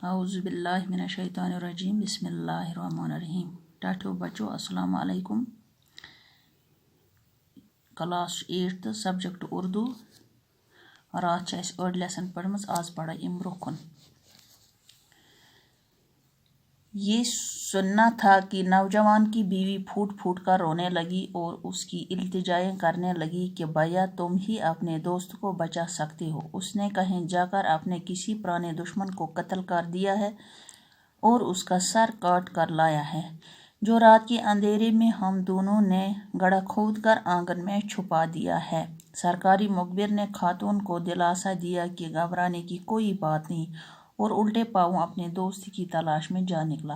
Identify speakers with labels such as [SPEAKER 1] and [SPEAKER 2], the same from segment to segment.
[SPEAKER 1] اعوذ باللہ من الشیطان الرجیم بسم اللہ الرحمن الرحیم. ٹاٹھو بچو السلام علیکم. Class 8 subject Urdu. رات چھ اس أڑ لیسن پڑھمٕژ آز پڑھو اَمہِ برٛونٛہہ کُن. یہ سننا تھا کہ نوجوان کی بیوی پھوٹ پھوٹ کر رونے لگی اور اس کی التجائیں کرنے لگی کہ بھیا تم ہی اپنے دوست کو بچا سکتے ہو. اس نے کہیں جا کر اپنے کسی پرانے دشمن کو قتل کر دیا ہے اور اس کا سر کاٹ کر لایا ہے جو رات کے اندھیرے میں ہم دونوں نے گڑھا کھود کر آنگن میں چھپا دیا ہے. سرکاری مخبر نے خاتون کو دلاسا دیا کہ گھبرانے کی کوئی بات نہیں اور الٹے پاؤں اپنے دوست کی تلاش میں جا نکلا.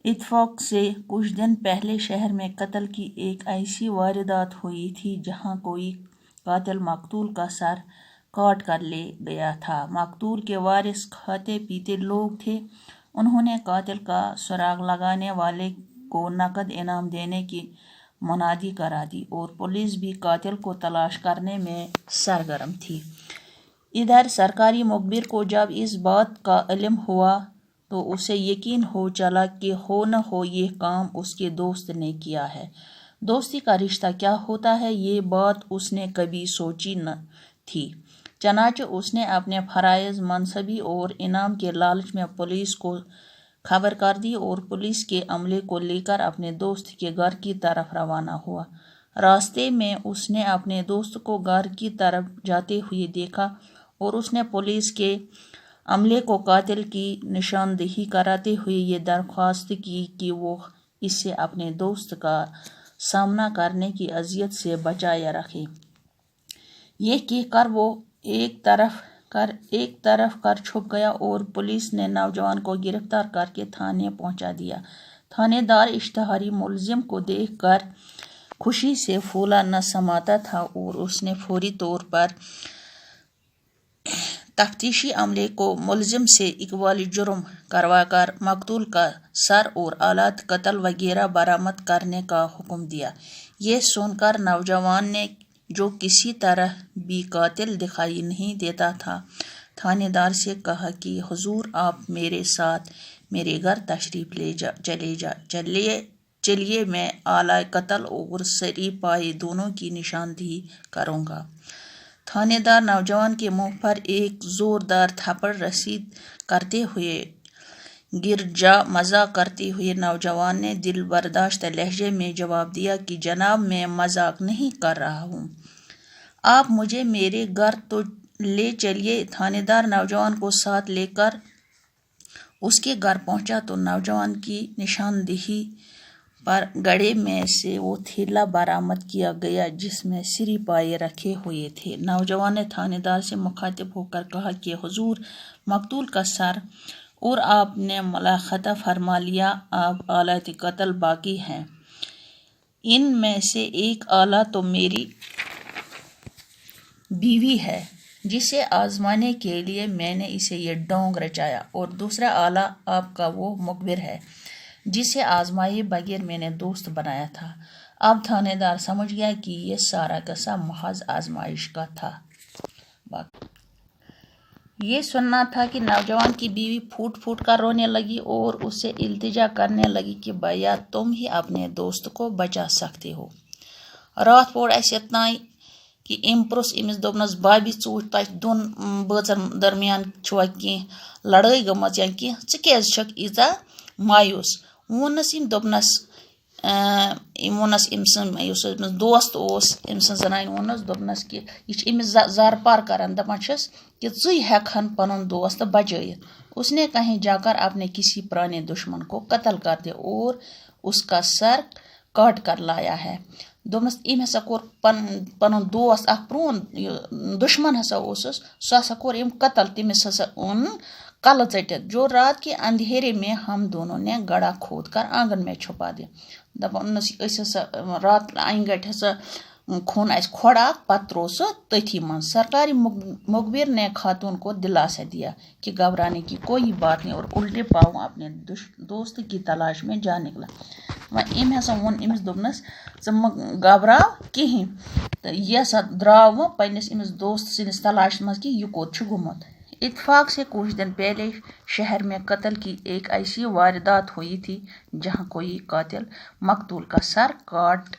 [SPEAKER 1] اتفاق سے کچھ دن پہلے شہر میں قتل کی ایک ایسی واردات ہوئی تھی جہاں کوئی قاتل مقتول کا سر کاٹ کر لے گیا تھا. مقتول کے وارث کھاتے پیتے لوگ تھے. انہوں نے قاتل کا سراغ لگانے والے کو نقد انعام دینے کی منادی کرا دی اور پولیس بھی قاتل کو تلاش کرنے میں سرگرم تھی. ادھر سرکاری مخبر کو جب اس بات کا علم ہوا تو اسے یقین ہو چلا کہ ہو نہ ہو یہ کام اس کے دوست نے کیا ہے. دوستی کا رشتہ کیا ہوتا ہے یہ بات اس نے کبھی سوچی نہ تھی. چنانچہ اس نے اپنے فرائض منصبی اور انعام کے لالچ میں پولیس کو خبر کر دی اور پولیس کے عملے کو لے کر اپنے دوست کے گھر کی طرف روانہ ہوا. راستے میں اس نے اپنے دوست کو گھر کی طرف جاتے ہوئے دیکھا اور اس نے پولیس کے عملے کو قاتل کی نشاندہی کراتے ہوئے یہ درخواست کی کہ وہ اس سے اپنے دوست کا سامنا کرنے کی اذیت سے بچائے رکھے. یہ کہہ کر وہ ایک طرف کر چھپ گیا اور پولیس نے نوجوان کو گرفتار کر کے تھانے پہنچا دیا. تھانے دار اشتہاری ملزم کو دیکھ کر خوشی سے پھولا نہ سماتا تھا اور اس نے فوری طور پر تفتیشی عملے کو ملزم سے اقبال جرم کروا کر مقتول کا سر اور آلات قتل وغیرہ برآمد کرنے کا حکم دیا. یہ سن کر نوجوان نے جو کسی طرح بھی قاتل دکھائی نہیں دیتا تھا تھانے دار سے کہا کہ حضور آپ میرے ساتھ میرے گھر تشریف لے چلیے میں آلہ قتل اور سری پائے دونوں کی نشاندہی کروں گا. تھانے دار نوجوان کے منہ پر ایک زوردار تھپڑ رسید کرتے ہوئے گر جا. مزاق کرتے ہوئے نوجوان نے دل برداشتہ لہجے میں جواب دیا کہ جناب میں مزاق نہیں کر رہا ہوں, آپ مجھے میرے گھر تو لے چلیے. تھانے دار نوجوان کو ساتھ لے کر اس کے گھر پہنچا تو نوجوان کی نشاندہی پر گڑھے میں سے وہ تھیلا برآمد کیا گیا جس میں سری پائے رکھے ہوئے تھے. نوجوان نے تھانے دار سے مخاطب ہو کر کہا کہ حضور مقتول کا سر اور آپ نے ملاحظہ فرما لیا, اب آلات قتل باقی ہیں. ان میں سے ایک آلہ تو میری بیوی ہے جسے آزمانے کے لیے میں نے اسے یہ ڈھونگ رچایا, اور دوسرا آلہ آپ کا وہ مخبر ہے جسے آزمائے بغیر میں نے دوست بنایا تھا. اب تھانے دار سمجھ گیا کہ یہ سارا قصہ محض آزمائش کا تھا. یہ سننا تھا کہ نوجوان کی بیوی پھوٹ پھوٹ کر رونے لگی اور اس سے التجا کرنے لگی کہ بھیا تم ہی اپنے دوست کو بچا سکتے ہو. رات پور اس اتنائی کہ ام پرس امس دوپنس بابی ژوٗٹ تتھ دون بٲژن درمیان چھوا کینٛہہ لڑٲے گٔمٕژ یا کینٛہہ ژٕ کیٛازِ چھکھ ییٖژاہ مایوٗس. ووٚننس أمۍ دوٚپنس أمۍ ووٚننس أمۍ سُنٛد یُس أمِس دوست اوس أمۍ سٕنٛز زنانہِ ووٚننس دوٚپنس کہ یہِ چھِ أمِس زارپار کران دپان چھس کہ ژٕے ہٮ۪کہن پنُن دوست بچٲیِتھ. اس نے کہیں جا کر اپنے کسی پرانے دشمن کو قتل کر دیا اور اس کا سر کاٹ کر لایا ہے. دوٚپنس أمۍ ہسا کوٚر پنُن دوست اکھ پرون دشمن ہسا اوسُس سُہ ہسا کوٚر أمۍ قتل. تٔمِس ہسا اوٚن کلہٕ ژٔٹِتھ جو رات کے اندھیرے میں ہم دونوں نے گڑھا کھود کر آنگن میں چھپا دیا. دپانس أسۍ ہسا رات انہِ گٹہِ ہسا کھوٚن اسہِ کھۄڑ اکھ پتہٕ تروو سُہ تٔتھی منٛز. سرکاری مخبر نے خاتون کو دلاسا دیا کہ گھبرانے کی کوئی بات نہیں اور الٹے پاؤں اپنے دوست کی تلاش میں جا نکلا. وۄنۍ أمۍ ہسا ووٚن أمِس دوٚپنس ژٕ مہٕ گھبراو کِہیٖنۍ تہٕ یہِ ہسا درٛاو وۄنۍ پننِس أمِس دوست سٕنٛدِس تلاشس منٛز کہ یہِ کوٚت چھُ گوٚمُت. اتفاق سے کچھ دن پہلے شہر میں قتل کی ایک ایسی واردات ہوئی تھی جہاں کوئی قاتل مقتول کا سر کاٹ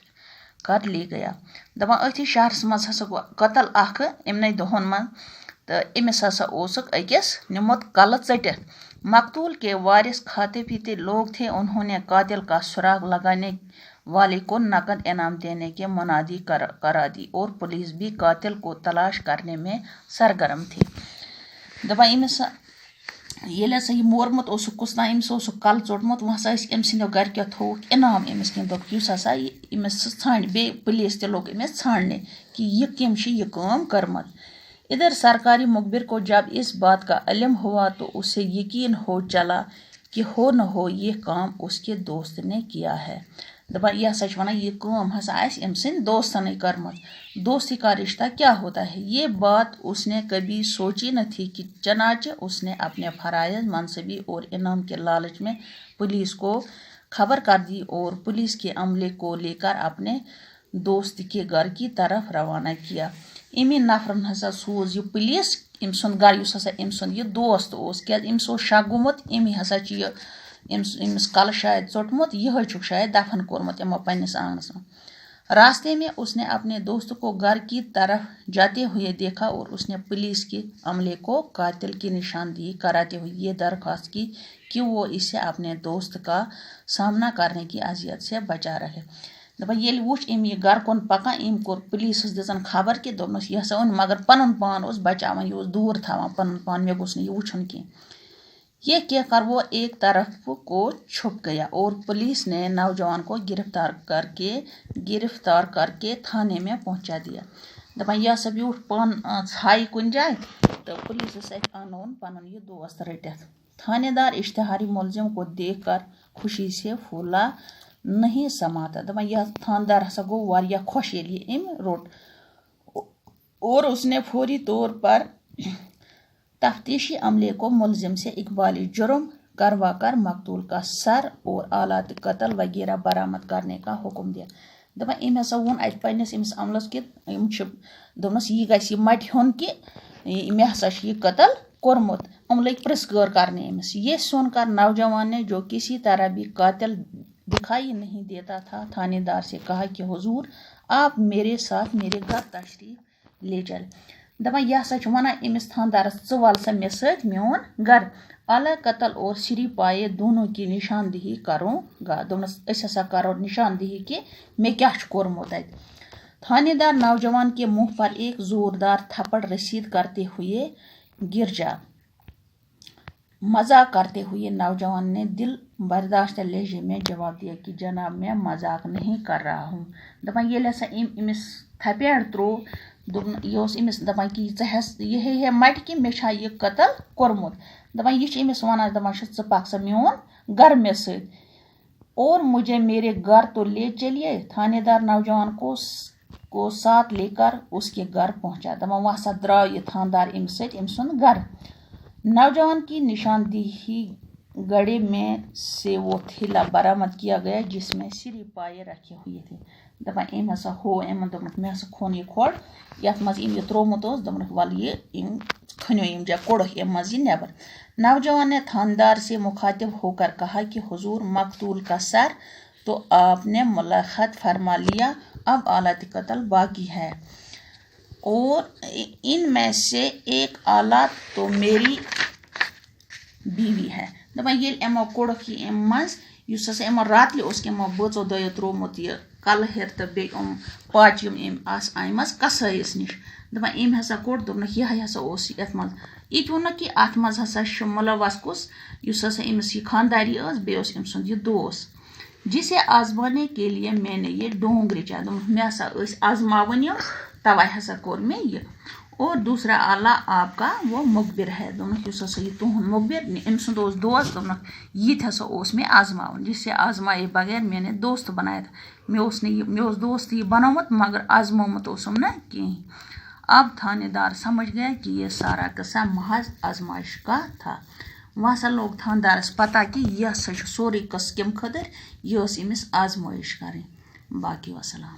[SPEAKER 1] کر لے گیا. دپان اتھی شہرس مز ہسا گو قتل اخ امنے دہن من تو امس ہسا اوسک اکس نمت کلہ ژٹتھ. مقتول کے وارث کھاتے پیتے لوگ تھے. انہوں نے قاتل کا سراغ لگانے والے کو نقد انعام دینے کی منادی کرا دی اور پولیس بھی قاتل کو تلاش کرنے میں سرگرم تھی. دپان امس یل ہسا یہ مورمت اوسک کس تام امس اوسک کل ژوٹمت وہ ہسا ام سندو گرکیو تھوک انعام امس کن دپ اس ہسا امس ژھانڈ بے پولیس تہ لوگ امس ژھانڈنے کہ یہ کم یہ کام کرمت. ادھر سرکاری مخبر کو جب اس بات کا علم ہوا تو اسے یقین ہو چلا کہ ہو نہ ہو یہ کام اس کے دوست نے کیا ہے. دپان یہ ہسا ونان یہ کام ہسا آسہ ام سند دوستن کرمت. دوستی کا رشتہ کیا ہوتا ہے؟ یہ بات اس نے کبھی سوچی نہ تھی کہ چنانچہ اس نے اپنے فرائض منصبی اور انعام کے لالچ میں پولیس کو خبر کر دی اور پولیس کے عملے کو لے کر اپنے دوست کے گھر کی طرف روانہ کیا. امی نفرن ہسا سوز یہ پولیس ام سند گھر اس ہسا ام سند یہ دوست اس کیا امس شک گومت امی ہسا یہ امس کل شاید ژوٹمت یہ چھک شاید دفن کورمت امو پنس آنگنس میں. راستے میں اس نے اپنے دوست کو گھر کی طرف جاتے ہوئے دیکھا اور اس نے پولیس کے عملے کو قاتل کی نشاندہی کراتے ہوئے یہ درخواست کی کہ وہ اسے اپنے دوست کا سامنا کرنے کی اذیت سے بچا رہے. دپان یل وچ ام یہ گھر کن پکان ام کور پولیس دژن خبر کہ دپنس یہ ہسا اون مگر پنن پان اس بچاوان یہ دور تھاوان پنن پان مے گوس نہ یہ وچھن کی. یہ کہہ کر وہ ایک طرف کو چھپ گیا اور پولیس نے نوجوان کو گرفتار کر کے تھانے میں پہنچا دیا. دپان یہ ہسا بیوٹھ پان ژھائی کن جائے تو پولیس انون پنن یہ دوست رٹت. تھانے دار اشتہاری ملزم کو دیکھ کر خوشی سے پھولا نہیں سماتا. دپان یہ تھاندار ہسا گو واریاہ خوش یل یہ ام روٹ اور اس نے فوری طور پر تفتیشی عملے کو ملزم سے اقبالی جرم کروا کر مقتول کا سر اور آلات قتل وغیرہ برآمد کرنے کا حکم دیا. دپان ام ہسا وون ات پنس امس عملس کہ دپنس یہ گژھِ مٹہِ ہیوٚن کہ مے ہسا یہ قتل کورمت. ام لگ پرژھگٲر کرنے امس. یہ سن کر نوجوان نے جو کسی طرح بھی قاتل دکھائی نہیں دیتا تھا تھانے دار سے کہا کہ حضور آپ میرے ساتھ میرے گھر تشریف لے چل. دپان یہ ہسا ونان امس تھاندارس ژٕ ول سا مے سۭتۍ میون گھر. اعلی قتل اور سری پائے دونوں کی نشاندہی کروں گا. دپنس اس ہسا کرو نشاندہی کہ مے کیا چھ کورمت ات. تھانے دار نوجوان کے منہ پر ایک زوردار تھپڑ رسید کرتے ہوئے گر جا. مذاق کرتے ہوئے نوجوان نے دل برداشتہ لہجے میں جواب دیا کہ جناب میں مذاق نہیں کر رہا ہوں. دپان یل ہسا امس تھپیڑ ترو یہ امس دپان کہ یہ ہے مٹ کہ مے چھا یہ قتل کورمت. دپان یہ امس ونان دپان ژٕ پک سا میون گھر مے سۭتۍ اور مجھے میرے گھر تو لے چلیے. تھانے دار نوجوان کو ساتھ لے کر اس کے گھر پہنچا. دپان وہ ہسا درٛاو یہ تھاندار امس سۭتۍ ام سُنٛد گھر. نوجوان کی نشاندہی گڑے میں سے وہ تھیلا برآمد کیا گیا جس میں سری پائے رکھے ہوئے تھے. دپان ام ہسا ہو ام دپنک مے ہسا کھون یہ کھوڑ یتھ مز ام یہ ترومت اوس. دپنک ول یہ کھنو ام جائے کوڑک ام مز یہ نیبر. نوجوان نے تھاندار سے مخاطب ہو کر کہا کہ حضور مقتول کا سر تو آپ نے ملحقت فرما لیا. اب آلات قتل باقی ہے اور ان میں سے ایک آلات تو میری بیوی ہے. دپان یل امو کوڑک یہ ام مز اس ہسا امو راتلہ اس امو بٲژو دۄیو ترومت یہ کلہٕ ہیر تو بیٚیہِ ام پاچہِ ام آس آمژ کسٲیِس نش. دپان ام ہسا کوٚڑ دوٚپنکھ یہے ہسا اوس یتھ مز. یہِ ووٚنکھ کہ اتھ مز ہسا چھُ ملوث کُس یُس ہسا امس یہ خانداری ٲس بیٚیہِ اوس ام سُنٛد یہ دوست جسے آزمانے کے لیے میں نے یہ ڈونگ رچا. دوٚپنکھ مے ہسا ٲسۍ آزماوٕنۍ یِم توے ہسا کوٚر مےٚ یہ. اور دوسرا آلہ آپ کا وہ مخبر ہے. دوٚپنکھ یُس ہسا یہ تُہُنٛد مخبر ام سُنٛد اوس دوست. دوٚپنکھ یہ ہسا اوس مےٚ آزماوُن جسے آزمائے بغیر میں نے دوست بنایا تھا. مے اوس دوست یہ بنومت مگر آزمومت اوسم نہ کہیں. اب تھانے دار سمجھ گیا کہ یہ سارا قصہ محض آزمائش کا تھا. وہ ہسا لوگ تھاندارس پتہ کہ یہ ہسا سورے قصہ کم خٲطر یہ ٲس أمِس آزمٲیش کرٕنۍ. باقی وسلام.